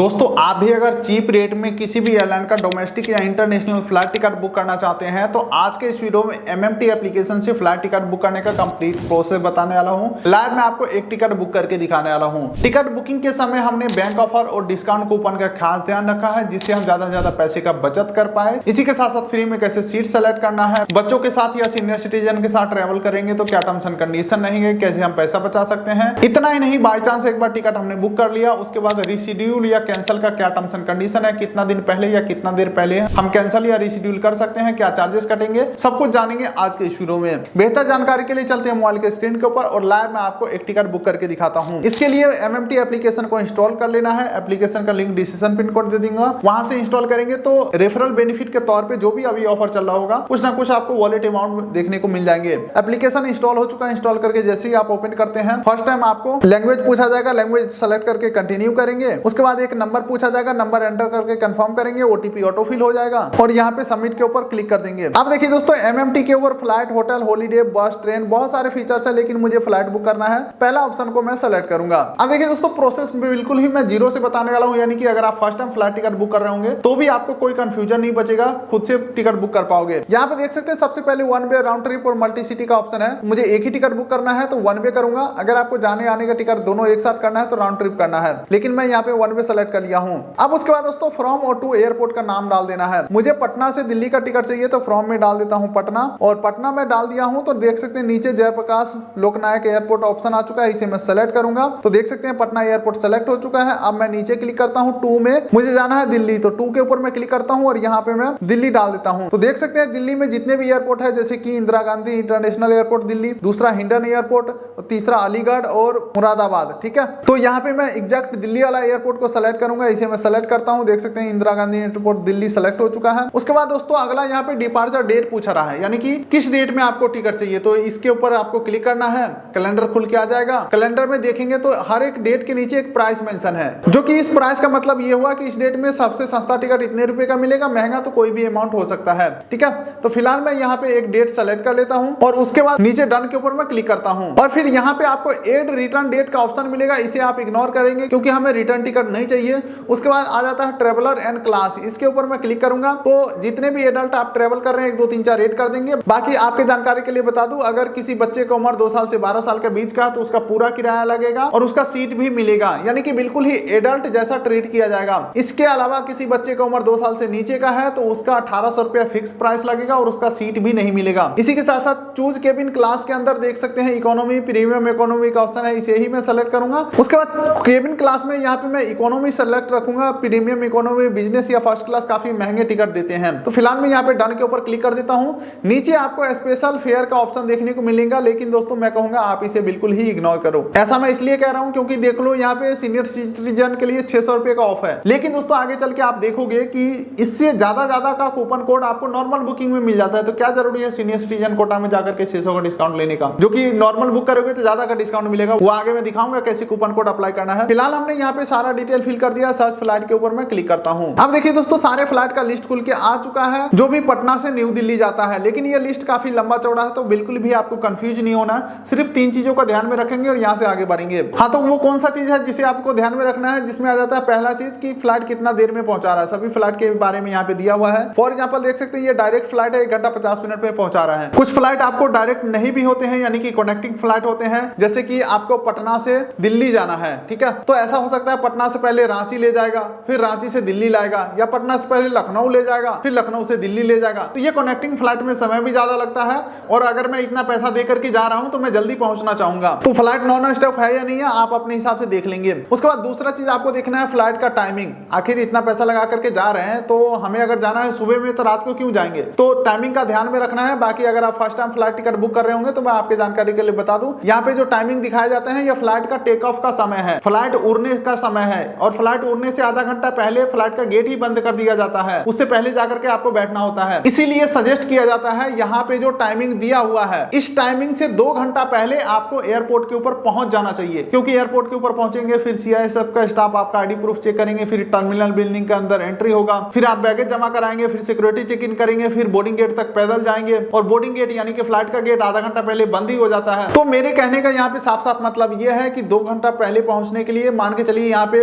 दोस्तों आप भी अगर चीप रेट में किसी भी एयरलाइन का डोमेस्टिक या इंटरनेशनल फ्लाइट टिकट बुक करना चाहते हैं तो आज के इस वीडियो में एमएमटी एप्लीकेशन से फ्लाइट टिकट बुक करने का कंप्लीट प्रोसेस बताने वाला हूं। लाइव में आपको एक टिकट बुक करके दिखाने वाला हूं। टिकट बुकिंग के समय हमने बैंक ऑफर और डिस्काउंट कूपन का खास ध्यान रखा है जिससे हम ज्यादा से ज्यादा पैसे का बचत कर पाए। इसी के साथ साथ फ्री में कैसे सीट सेलेक्ट करना है, बच्चों के साथ या सीनियर सिटीजन के साथ ट्रेवल करेंगे तो क्या टर्म्स एंड कंडीशन रहेंगे, कैसे हम पैसा बचा सकते हैं। इतना ही नहीं, बाई चांस एक बार टिकट हमने बुक कर लिया, उसके बाद रिशेड्यूल या कैंसिल का क्या टर्म्स एंड कंडीशन है, कितना दिन पहले या कितना देर पहले हम कैंसिल या रिशेड्यूल कर सकते हैं, क्या चार्जेस कटेंगे, सब कुछ जानेंगे आज के इस वीडियो में। बेहतर जानकारी के लिए चलते हैं मोबाइल के स्क्रीन के ऊपर और लाइव में आपको एक टिकट बुक करके दिखाता हूं। इसके लिए एमएमटी एप्लीकेशन को इंस्टॉल कर लेना है। एप्लीकेशन का लिंक डिस्क्रिप्शन पिन कोड दे दूंगा, वहां से इंस्टॉल करेंगे तो रेफरल बेनिफिट के तौर पे जो भी अभी ऑफर चल रहा होगा कुछ ना कुछ आपको वॉलेट अमाउंट देखने को मिल जाएंगे। एप्लीकेशन इंस्टॉल हो चुका है। इंस्टॉल करके जैसे ही आप ओपन करते हैं फर्स्ट टाइम आपको लैंग्वेज पूछा जाएगा, लैंग्वेज सेलेक्ट करके कंटिन्यू करेंगे। उसके बाद एक नंबर पूछा जाएगा, नंबर एंटर करके कंफर्म करेंगे, ओटीपी ऑटोफिल हो जाएगा और यहाँ पे सबमिट के ऊपर क्लिक कर देंगे। अब देखिए दोस्तों, एमएमटी के ऊपर फ्लाइट, होटल, हॉलीडे, बस, ट्रेन बहुत सारे फीचर्स है, लेकिन मुझे फ्लाइट बुक करना है। पहला ऑप्शन को मैं सेलेक्ट करूंगा। अब देखिए दोस्तों, प्रोसेस बिल्कुल ही मैं जीरो से बताने वाला हूँ, यानी कि अगर आप first time flight ticket book कर रहे होंगे तो भी आपको कोई कंफ्यूजन नहीं बचेगा, खुद से टिकट बुक कर पाओगे। यहाँ पे देख सकते हैं सबसे पहले वन वे राउंड ट्रिप और मल्टी सिटी का ऑप्शन है। मुझे एक ही टिकट बुक करना है तो वन वे करूंगा। अगर आपको जाने आने का टिकट दोनों एक साथ करना है तो राउंड ट्रिप करना है, लेकिन मैं यहाँ पे वन वे सेलेक्ट कर लिया हूँ। अब उसके बाद दोस्तों फ्रॉम और टू एयरपोर्ट का नाम डाल देना है। मुझे पटना से दिल्ली का टिकट चाहिए तो फ्रॉम में डाल देता हूँ पटना, और पटना में डाल दिया हूँ तो देख सकते हैं नीचे जयप्रकाश लोकनायक एयरपोर्ट ऑप्शन आ चुका है, इसे मैं सेलेक्ट करूंगा तो देख सकते हैं पटना एयरपोर्ट सेलेक्ट हो चुका है। अब मैं नीचे क्लिक करता हूँ, टू में मुझे जाना है दिल्ली तो टू के ऊपर मैं क्लिक करता हूँ और यहाँ पे मैं दिल्ली डाल देता हूँ। तो देख सकते हैं दिल्ली में जितने भी एयरपोर्ट है, जैसे कि इंदिरा गांधी इंटरनेशनल एयरपोर्ट दिल्ली, दूसरा हिंडन एयरपोर्ट, तीसरा अलीगढ़ और मुरादाबाद, ठीक है। तो यहाँ पे मैं एग्जैक्ट दिल्ली वाला एयरपोर्ट को सेलेक्ट करूंगा, इसे मैं सेलेक्ट करता हूँ। देख सकते हैं इंदिरा गांधी एयरपोर्ट दिल्ली सेलेक्ट हो चुका है। उसके बाद दोस्तों अगला यहाँ पे डिपार्चर डेट पूछा रहा है, यानी कि किस डेट में आपको टिकट चाहिए, तो इसके ऊपर आपको क्लिक करना है। कैलेंडर खुल के आ जाएगा। कैलेंडर में देखेंगे तो हर एक डेट के नीचे एक प्राइस मेंशन है, जो कि इस प्राइस का मतलब ये हुआ कि इस डेट में सबसे सस्ता टिकट इतने रुपए का मिलेगा, महंगा तो कोई भी अमाउंट हो सकता है, ठीक है। तो फिलहाल मैं यहाँ पे एक डेट सेलेक्ट कर लेता हूँ और उसके बाद नीचे डन के ऊपर मैं क्लिक करता हूँ और फिर यहाँ पे आपको एड रिटर्न डेट का ऑप्शन मिलेगा, इसे आप इग्नोर करेंगे क्योंकि हमें रिटर्न टिकट नहीं चाहिए। उसके बाद आ जाता है ट्रेवलर एंड क्लास, इसके ऊपर मैं क्लिक करूंगा तो जितने भी एडल्ट आप ट्रेवल कर रहे हैं 1 2 3 4 रेट कर देंगे। बाकी आपके जानकारी के लिए बता दूं, अगर किसी बच्चे की उम्र 2 साल से 12 साल के बीच का है तो उसका पूरा किराया लगेगा और उसका सीट भी मिलेगा, यानी कि बिल्कुल ही एडल्ट जैसा ट्रीट किया जाएगा। इसके अलावा किसी बच्चे की उम्र 2 साल से नीचे का है तो उसका 1800 रुपया फिक्स प्राइस लगेगा और उसका सीट भी नहीं मिलेगा। इसी के साथ साथ चूज केबिन क्लास के अंदर देख सकते हैं इकोनॉमी, प्रीमियम, इकोनॉमी का ऑप्शन है, इसे ही मैं सेलेक्ट करूंगा। उसके बाद केबिन क्लास में यहाँ पे मैं इकोनॉमी सेलेक्ट रखूंगा। प्रीमियम, इकोनॉमी, बिजनेस या फर्स्ट क्लास काफी महंगे टिकट देते हैं, तो फिलहाल मैं यहाँ पे डन के ऊपर क्लिक कर देता हूँ। नीचे आपको स्पेशल फेयर का ऑप्शन देखने को मिलेगा, लेकिन दोस्तों मैं कहूंगा आप इसे बिल्कुल ही इग्नोर करो। ऐसा मैं इसलिए कह रहा हूँ क्योंकि देख लो यहाँ पे सीनियर सिटीजन के लिए 600 रुपए का ऑफ है, लेकिन दोस्तों आगे चल के आप देखोगे कि इससे ज्यादा का कूपन कोड आपको नॉर्मल बुकिंग में मिल जाता है। तो क्या जरूरी है सीनियर सिटीजन कोटा में जाकर के 600 का डिस्काउंट लेने का, जो कि नॉर्मल बुक करोगे तो ज्यादा का डिस्काउंट मिलेगा। वो आगे मैं दिखाऊंगा कैसे कूपन कोड अप्लाई करना है। फिलहाल हमने यहाँ पे सारा डिटेल फिल कर दिया। सर्च फ्लाइट के ऊपर मैं क्लिक करता हूँ। अब देखिए दोस्तों, सारे फ्लाइट का लिस्ट खुल के आ चुका है जो भी पटना से न्यू दिल्ली जाता है, लेकिन ये लिस्ट काफी लंबा चौड़ा है तो बिल्कुल भी आपको कंफ्यूज नहीं होना। सिर्फ 3 चीजों का ध्यान में रखेंगे और यहाँ से आगे बढ़ेंगे। हाँ, तो वो कौन सा चीज है जिसे आपको ध्यान में रखना है, जिसमें आ जाता है पहला चीज की फ्लाइट कितना देर में पहुंचा रहा है। सभी फ्लाइट के बारे में यहाँ पे दिया हुआ है। फॉर एग्जाम्पल देख सकते हैं ये डायरेक्ट फ्लाइट है, 1 घंटा 50 मिनट में पहुंचा रहा है। कुछ फ्लाइट आपको डायरेक्ट नहीं भी होते हैं, यानी कि कनेक्टिंग फ्लाइट होते हैं, जैसे कि आपको पटना से दिल्ली जाना है, ठीक है। तो ऐसा हो सकता है पटना से पहले रांची ले जाएगा, फिर रांची से दिल्ली लाएगा, या पटना से पहले लखनऊ ले जाएगा, फिर लखनऊ से दिल्ली ले जाएगा। तो ये कनेक्टिंग फ्लाइट में समय भी ज्यादा लगता है और अगर मैं इतना पैसा देकर के जा रहा हूं तो मैं जल्दी पहुंचना चाहूंगा, तो फ्लाइट नॉन स्टॉप है या नहीं है आप अपने हिसाब से देख लेंगे। उसके बाद दूसरा चीज आपको देखना है फ्लाइट का टाइमिंग। आखिर इतना पैसा लगा करके जा रहे हैं तो हमें अगर जाना है सुबह में तो रात को क्यों जाएंगे, तो टाइमिंग का ध्यान में रखना है। बाकी अगर आप first time flight ticket book कर रहे होंगे तो मैं आपके जानकारी के लिए बता दूं, यहाँ पे जो टाइमिंग दिखाए जाते हैं ये फ्लाइट का टेक ऑफ का समय है, फ्लाइट उड़ने का समय है, और फ्लाइट उड़ने से आधा घंटा पहले फ्लाइट का गेट ही बंद कर दिया जाता है, उससे पहले जाकर के आपको बैठना होता है। इसीलिए सजेस्ट किया जाता है यहाँ पे जो टाइमिंग दिया हुआ है इस टाइमिंग से 2 घंटा पहले आपको एयरपोर्ट के ऊपर पहुंच जाना चाहिए, क्योंकि एयरपोर्ट के ऊपर पहुंचेंगे फिर सीआईएसएफ का स्टाफ आपका आईडी प्रूफ चेक करेंगे, फिर टर्मिनल बिल्डिंग के अंदर एंट्री होगा, फिर आप बैगेज जमा कराएंगे, फिर सिक्योरिटी चेक इन करेंगे, फिर बोर्डिंग गेट तक पैदल जाएंगे और बोर्डिंग गेट यानी कि फ्लाइट का गेट आधा घंटा पहले बंद ही हो जाता है। तो मेरे कहने का यहाँ पे साफ साफ मतलब ये है कि 2 घंटा पहले पहुंचने के लिए मान के चलिए यहाँ पे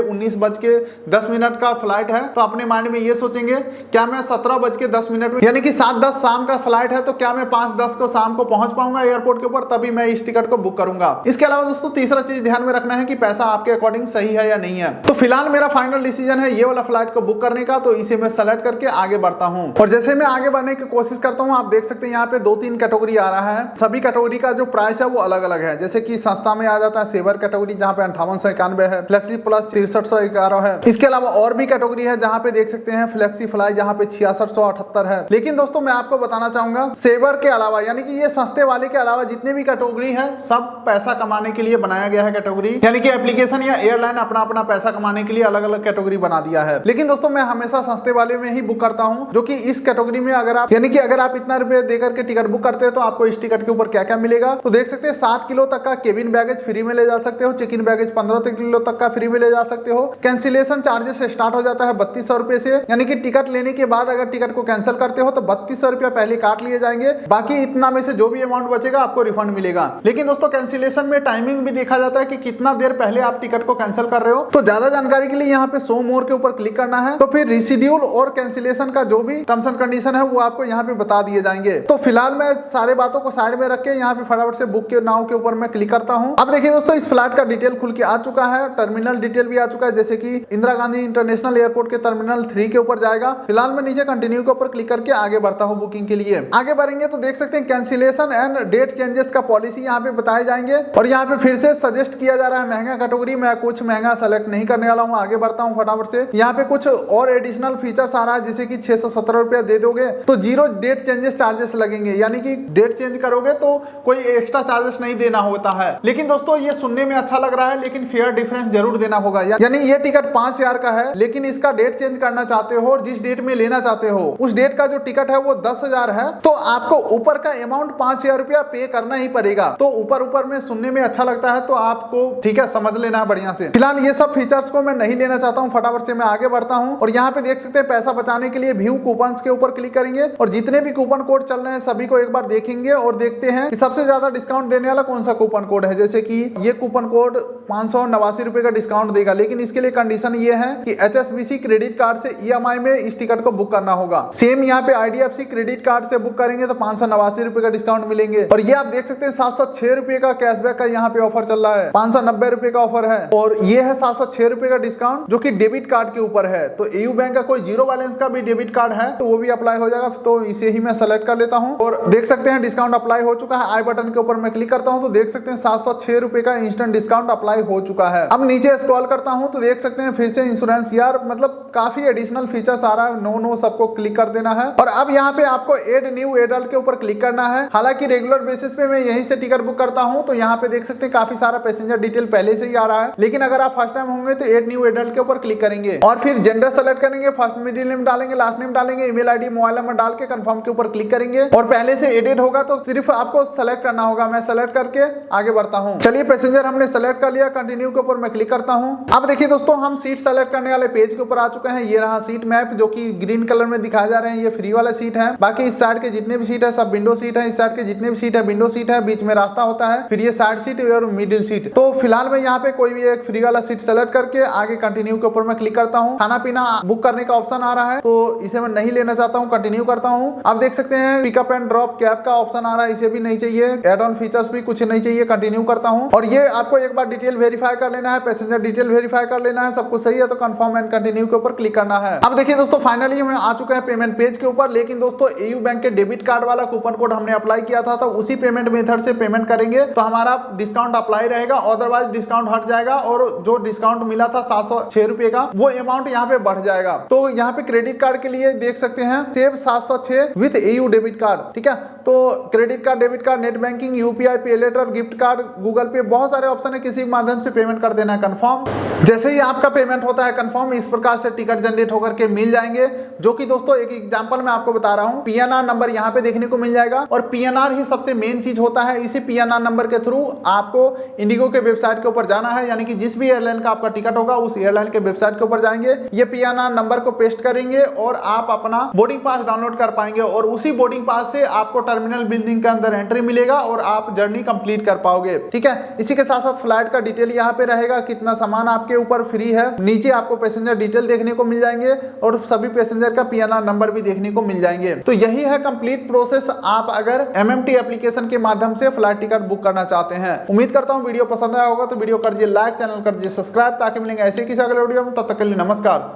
17:10 का फ्लाइट है तो अपने माइंड में ये सोचेंगे क्या मैं 17:10 में यानी कि 7:10 शाम का फ्लाइट है तो क्या मैं 5:10 को शाम को पहुंच पाऊंगा एयरपोर्ट के ऊपर, तभी मैं इस टिकट को बुक करूंगा। इसके अलावा दोस्तों तीसरा चीज ध्यान में रखना है कि पैसा आपके अकॉर्डिंग सही है या नहीं है। तो फिलहाल मेरा फाइनल डिसीजन है ये वाला फ्लाइट को बुक करने का, तो इसे मैं सेलेक्ट करके आगे बढ़ता हूं। और जैसे मैं आगे बढ़ने की कोशिश करता हूं, आप देख सकते हैं यहाँ पे 2-3 कैटेगरी आ रहा है। सभी कैटेगरी का जो प्राइस है वो अलग अलग है। जैसे कि सस्ता में आ जाता है सेवर कैटेगरी जहाँ पे 5891 है, फ्लेक्सी प्लस 6311 है। इसके अलावा और भी कैटेगरी है जहाँ पे देख सकते हैं फ्लेक्सी फ्लाई जहाँ पे 6678 है। लेकिन दोस्तों मैं आपको बताना चाहूंगा सेवर के अलावा यानी कि ये सस्ते वाले के अलावा जितने भी कैटेगरी है सब पैसा कमाने के लिए बनाया गया है कैटेगरी, यानी कि एप्लीकेशन या एयरलाइन अपना अपना पैसा कमाने के लिए अलग अलग कैटेगरी बना दिया है। लेकिन दोस्तों मैं हमेशा सस्ते वाले में ही बुक करता हूँ, जो कि इस कैटेगरी में अगर आप यानी कि अगर आप इतना रुपए देकर के टिकट बुक करते हैं तो आपको इस टिकट के ऊपर क्या क्या मिलेगा। तो देख सकते हैं 7 किलो तक का केबिन बैगेज फ्री में ले जा सकते हो, चेक इन बैगेज 15 किलो तक का फ्री में ले जा सकते हो। कैंसिलेशन चार्जेस स्टार्ट हो जाता है 3200 रुपए से, यानी कि टिकट लेने के बाद अगर टिकट को कैंसिल करते हो तो 3200 रुपया पहले काट लिए जाएंगे, बाकी इतना में से जो भी अमाउंट बचेगा आपको रिफंड मिलेगा। लेकिन दोस्तों कैंसिलेशन में टाइमिंग भी देखा जाता है कि कितना देर पहले आप टिकट को कैंसिल कर रहे हो। तो ज्यादा जानकारी के लिए यहाँ पे शो मोर के ऊपर क्लिक करना है, तो फिर रिशिड्यूल और कैंसिलेशन का जो भी टर्म्स एंड कंडीशन है वो आपको यहाँ पे बता दिए जाएंगे। तो फिलहाल मैं सारे बातों को साइड में रख के यहाँ पे फटाफट से बुक के नाउ के ऊपर मैं क्लिक करता हूँ। अब देखिए दोस्तों इस फ्लाइट का डिटेल खुल के आ चुका है, टर्मिनल डिटेल भी आ चुका है, जैसे कि इंदिरा गांधी इंटरनेशनल एयरपोर्ट के टर्मिनल 3 के ऊपर जाएगा। फिलहाल मैं नीचे कंटिन्यू के ऊपर क्लिक करके आगे बढ़ता हूँ बुकिंग के लिए। आगे बढ़ेंगे तो देख सकते हैं कैंसिलेशन एंड डेट चेंजेस का पॉलिसी यहाँ पे बताए जाएंगे। और यहाँ पे फिर से सजेस्ट किया जा रहा है महंगा कैटेगरी, मैं कुछ महंगा सेलेक्ट नहीं करने वाला हूँ। आगे बढ़ता हूँ फटाफट से। यहाँ पे कुछ और एडिशनल फीचर्स आ रहा है, जैसे कि 617 रुपया दे दोगे तो 0 डेट चेंजेस चार्जेस लगेंगे, यानी कि डेट चेंज करोगे तो कोई एक्स्ट्रा चार्जेस नहीं देना होता है। लेकिन दोस्तों ये सुनने में अच्छा लग रहा है, लेकिन फेयर डिफरेंस जरूर देना होगा। यानी ये टिकट 5000 का है, लेकिन इसका डेट चेंज करना चाहते हो और जिस डेट में लेना चाहते हो उस डेट का जो टिकट है वो 10,000 है, तो आपको ऊपर का अमाउंट 5000 रुपया पे करना ही पड़ेगा। तो ऊपर में सुनने में अच्छा लगता है, तो आपको ठीक है समझ लेना है बढ़िया से। फिलहाल ये सब फीचर्स को मैं नहीं लेना चाहता हूँ, फटाफट से मैं आगे बढ़ता हूँ। और यहाँ पे देख सकते हैं पैसा बचाने के लिए व्यू कूपन्स के ऊपर क्लिक करेंगे और जितने भी कूपन कोड चल रहे हैं सभी को एक बार देखेंगे और देखते हैं कि सबसे ज्यादा डिस्काउंट देने वाला कौन सा कूपन कोड है। जैसे कि ये कूपन कोड 589 रुपए का डिस्काउंट देगा, लेकिन इसके लिए कंडीशन ये है कि HSBC क्रेडिट कार्ड से EMI में इस टिकट को बुक करना होगा। सेम यहाँ पे IDFC क्रेडिट कार्ड से बुक करेंगे तो 589 रुपए का डिस्काउंट मिलेंगे। और ये आप देख सकते हैं 706 रुपए का कैशबैक का यहाँ पे ऑफर चल रहा है, 590 रुपए का ऑफर है। और ये है 706 रुपए का डिस्काउंट जो कि डेबिट कार्ड के ऊपर है। तो AU बैंक का कोई 0 बैलेंस का भी डेबिट कार्ड है तो वो भी अप्लाई हो जाएगा, तो इसे ही मैं सेलेक्ट कर लेता हूँ। और देख सकते हैं डिस्काउंट अप्लाई हो चुका है। आई बटन के ऊपर मैं क्लिक करता हूँ तो देख सकते हैं 706 रुपए का इंस्टेंट डिस्काउंट अप्लाई हो चुका है। अब नीचे स्क्रॉल करता हूँ तो देख सकते हैं फिर से इंश्योरेंस, यार मतलब काफी एडिशनल फीचर्स आ रहा है। नो सबको क्लिक कर देना है। और अब यहाँ पे आपको एड न्यू एडल्ट के ऊपर क्लिक करना है। हालांकि रेगुलर बेसिस पे मैं यहीं से टिकट बुक करता हूँ, तो यहाँ पे देख सकते हैं काफी सारा पैसेंजर डिटेल पहले से ही आ रहा है। लेकिन अगर आप फर्स्ट टाइम होंगे तो एड न्यू एडल्ट के ऊपर क्लिक करेंगे और फिर जेंडर सेलेक्ट करेंगे, फर्स्ट मिडिल नेम डालेंगे, लास्ट नेम डालेंगे, ईमेल आईडी मोबाइल नंबर डाल के कंफर्म के ऊपर क्लिक करेंगे। और पहले से एडेड होगा तो सिर्फ आपको सेलेक्ट करना होगा। मैं सेलेक्ट करके आगे बढ़ता हूँ। चलिए पैसेंजर हमने सेलेक्ट कर लिया, कंटिन्यू के ऊपर मैं क्लिक करता हूँ। अब देखिए दोस्तों हम सीट सेलेक्ट करने वाले पेज के ऊपर आ चुके हैं। ये रहा सीट मैप जो कि ग्रीन कलर में दिखाए जा रहे हैं, ये फ्री वाला सीट है। बाकी इस साइड के जितने भी सीट है सब विंडो सीट है, इस साइड के जितने भी सीट है विंडो सीट है, बीच में रास्ता होता है, फिर ये साइड सीट और मिडिल सीट। तो फिलहाल मैं यहाँ पे कोई भी एक फ्री वाला सीट सेलेक्ट करके आगे कंटिन्यू के ऊपर मैं क्लिक करता हूँ। खाना पीना बुक करने का ऑप्शन आ रहा है तो इसे मैं नहीं लेना चाहता हूँ, कंटिन्यू करता हूँ। आप देख सकते हैं पिकअप एंड ड्रॉप कैब का ऑप्शन आ रहा है, इसे भी नहीं चाहिए। एड ऑन फीचर्स भी कुछ नहीं चाहिए, कंटिन्यू करता हूँ। और ये आपको एक बार डिटेल वेरीफाई कर लेना है, पैसेंजर डिटेल वेरीफाई कर लेना है, सब कुछ सही है तो कंफर्म एंड कंटिन्यू के ऊपर क्लिक करना है। अब देखिए दोस्तों फाइनली हम आ चुके हैं पेमेंट पेज के ऊपर। लेकिन दोस्तों AU बैंक के डेबिट कार्ड वाला कूपन कोड हमने अप्लाई किया था, तो उसी पेमेंट मेथड से पेमेंट करेंगे तो हमारा डिस्काउंट अप्लाई रहेगा, अदरवाइज डिस्काउंट हट जाएगा। और जो डिस्काउंट मिला था 706 रुपए का वो अमाउंट यहाँ पे बढ़ जाएगा। तो यहाँ पे क्रेडिट कार्ड के लिए देख सकते हैं save 706 with AU debit card, ठीक है। तो credit card, debit card, net banking, UPI, पे लेटर, गिफ्ट कार्ड, गूगल पे, बहुत सारे ऑप्शन है, किसी माध्यम से पेमेंट कर देना है कंफर्म। जैसे ही आपका पेमेंट होता है कंफर्म, इस प्रकार से टिकट जनरेट होकर के मिल जाएंगे। जो कि दोस्तों एक एग्जांपल मैं आपको बता रहा हूं, PNR नंबर यहाँ पे देखने को मिल जाएगा और PNR ही सबसे मेन चीज होता है। इसी PNR नंबर के थ्रू आपको इंडिगो के वेबसाइट के ऊपर जाना है, यानी कि जिस भी एयरलाइन का आपका टिकट होगा उस एयरलाइन के वेबसाइट के ऊपर जाएंगे, ये PNR नंबर को पेस्ट करेंगे और आप अपना बोर्डिंग पास डाउनलोड कर पाएंगे। और उसी बोर्डिंग पास से आपको टर्मिनल बिल्डिंग के अंदर एंट्री मिलेगा और आप जर्नी कंप्लीट कर पाओगे, ठीक है। इसी के साथ साथ फ्लाइट का डिटेल यहाँ पे रहेगा, कितना सामान आपके ऊपर फ्री है। नीचे आपको पैसेंजर डिटेल देखने को मिल जाएंगे और सभी पैसेंजर का PNR नंबर भी देखने को मिल जाएंगे। तो यही है कंप्लीट प्रोसेस आप अगर MMT एप्लीकेशन के माध्यम से फ्लाइट टिकट बुक करना चाहते हैं। उम्मीद करता हूं वीडियो पसंद आया होगा, तो वीडियो कर दीजिए लाइक, चैनल कर दीजिए सब्सक्राइब, ताकि मिलेंगे ऐसे किसी अगले वीडियो में। तब तक के लिए नमस्कार।